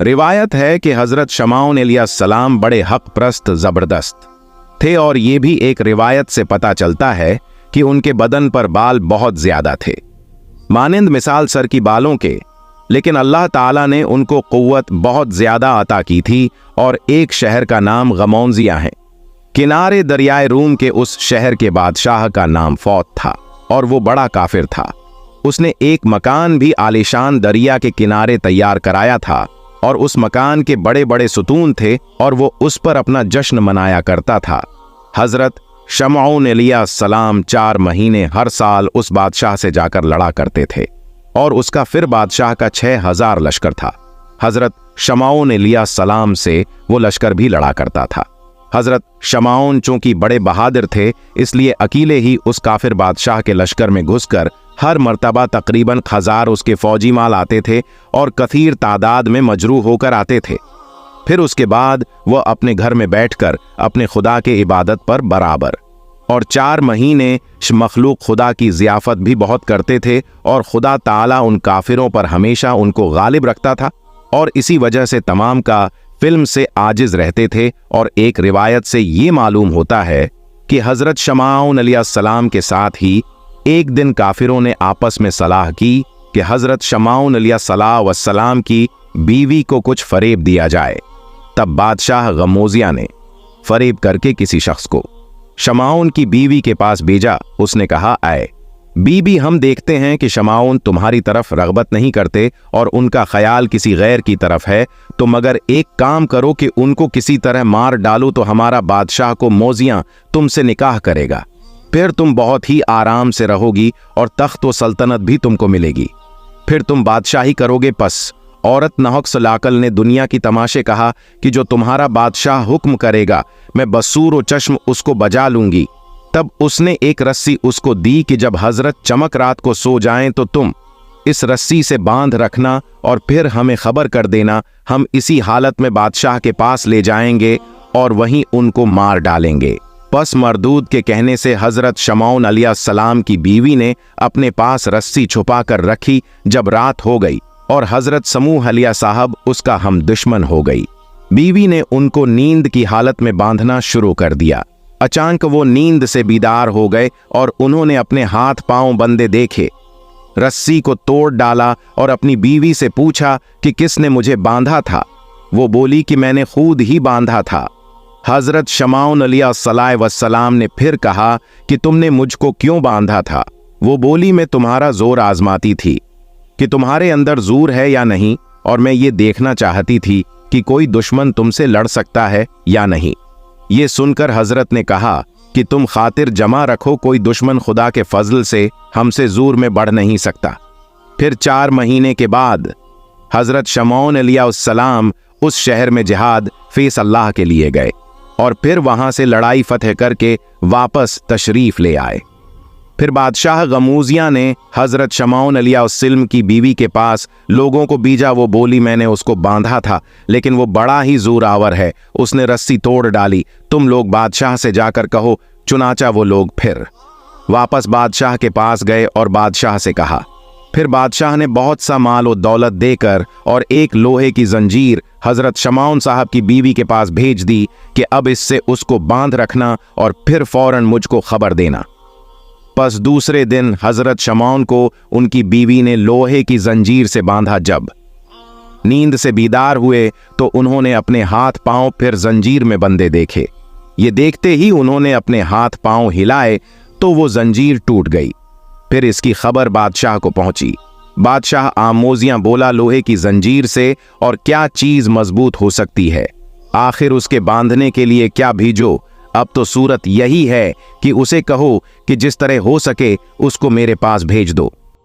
रिवायत है कि हजरत शमाउन अलैहिस्सलाम बड़े हक प्रस्त जबरदस्त थे और ये भी एक रिवायत से पता चलता है कि उनके बदन पर बाल बहुत ज्यादा थे, मानिंद मिसाल सर की बालों के, लेकिन अल्लाह ताला ने उनको कुव्वत बहुत ज्यादा अता की थी और एक शहर का नाम गमौनजिया है। किनारे दरियाए रूम के उस शहर के बादशाह का नाम फौत था और वो बड़ा काफिर था। उसने एक मकान भी आलीशान दरिया के किनारे तैयार कराया था और उस मकान के बड़े बड़े सुतून थे और वो उस पर अपना जश्न मनाया करता था। हजरत शमऊन अलैहिस्सलाम 4 महीने हर साल उस बादशाह से जाकर लड़ा करते थे और उसका फिर बादशाह का 6000 लश्कर था। हजरत शमऊन अलैहिस्सलाम से वो लश्कर भी लड़ा करता था। हजरत शमऊन चूंकि बड़े बहादुर थे, इसलिए अकेले ही उस काफिर बादशाह के लश्कर में घुसकर हर मर्तबा तकरीबन 1000 उसके फौजी माल आते थे और कथीर तादाद में मजरूह होकर आते थे। फिर उसके बाद वह अपने घर में बैठकर अपने खुदा के इबादत पर बराबर और 4 महीने मखलूक खुदा की ज़ियाफत भी बहुत करते थे और खुदा ताला उन काफिरों पर हमेशा उनको गालिब रखता था और इसी वजह से तमाम का फिल्म से आजिज रहते थे। और एक रिवायत से ये मालूम होता है कि हजरत शमाउन अलैहिस्सलाम के साथ ही एक दिन काफिरों ने आपस में सलाह की कि हजरत शमाउन अलैहिस्सलाम की बीवी को कुछ फरेब दिया जाए। तब बादशाह गमौजिया ने फरेब करके किसी शख्स को शमाउन की बीवी के पास भेजा। उसने कहा, आए बीबी, हम देखते हैं कि शमाउन तुम्हारी तरफ रगबत नहीं करते और उनका ख्याल किसी गैर की तरफ है, तो मगर एक काम करो कि उनको किसी तरह मार डालो तो हमारा बादशाह को मौजियां तुमसे निकाह करेगा, फिर तुम बहुत ही आराम से रहोगी और तख्त व सल्तनत भी तुमको मिलेगी, फिर तुम बादशाही करोगे। पस औरत नहक सलाकल ने दुनिया की तमाशे कहा कि जो तुम्हारा बादशाह हुक्म करेगा मैं बसूर व चश्म उसको बजा लूंगी। तब उसने एक रस्सी उसको दी कि जब हजरत चमक रात को सो जाएं तो तुम इस रस्सी से बांध रखना और फिर हमें खबर कर देना, हम इसी हालत में बादशाह के पास ले जाएंगे और वहीं उनको मार डालेंगे। पस मरदूद के कहने से हजरत शमाउन अलैहिस्सलाम की बीवी ने अपने पास रस्सी छुपा कर रखी। जब रात हो गई और हजरत समूह अलैहिस्सलाम उसका हम दुश्मन हो गई, बीवी ने उनको नींद की हालत में बांधना शुरू कर दिया। अचानक वो नींद से बीदार हो गए और उन्होंने अपने हाथ पांव बंधे देखे, रस्सी को तोड़ डाला और अपनी बीवी से पूछा कि किसने मुझे बांधा था। वो बोली कि मैंने खुद ही बांधा था। हजरत शमाउन अलैहिस्सलाम ने फिर कहा कि तुमने मुझको क्यों बांधा था। वो बोली, मैं तुम्हारा जोर आजमाती थी कि तुम्हारे अंदर जोर है या नहीं, और मैं ये देखना चाहती थी कि कोई दुश्मन तुमसे लड़ सकता है या नहीं। ये सुनकर हजरत ने कहा कि तुम खातिर जमा रखो, कोई दुश्मन खुदा के फजल से हमसे जोर में बढ़ नहीं सकता। फिर 4 महीने के बाद हजरत शमाउन अलैहिस्सलाम उस शहर में जिहाद फेस अल्लाह के लिए गए और फिर वहां से लड़ाई फतह करके वापस तशरीफ ले आए। फिर बादशाह गमौजिया ने हजरत शमाउन अलैहिस्सलाम की बीवी के पास लोगों को भेजा। वो बोली, मैंने उसको बांधा था लेकिन वो बड़ा ही जोरावर है, उसने रस्सी तोड़ डाली, तुम लोग बादशाह से जाकर कहो। चुनाचा वो लोग फिर वापस बादशाह के पास गए और बादशाह से कहा। फिर बादशाह ने बहुत सा माल और दौलत देकर और एक लोहे की जंजीर हजरत शमाउन साहब की बीवी के पास भेज दी कि अब इससे उसको बांध रखना और फिर फौरन मुझको खबर देना। बस दूसरे दिन हजरत शमाउन को उनकी बीवी ने लोहे की जंजीर से बांधा। जब नींद से बीदार हुए तो उन्होंने अपने हाथ पांव फिर जंजीर में बंधे देखे। ये देखते ही उन्होंने अपने हाथ पांव हिलाए तो वो जंजीर टूट गई। फिर इसकी खबर बादशाह को पहुंची। बादशाह आमोजियां बोला, लोहे की जंजीर से और क्या चीज मजबूत हो सकती है, आखिर उसके बांधने के लिए क्या भेजो। अब तो सूरत यही है कि उसे कहो कि जिस तरह हो सके उसको मेरे पास भेज दो।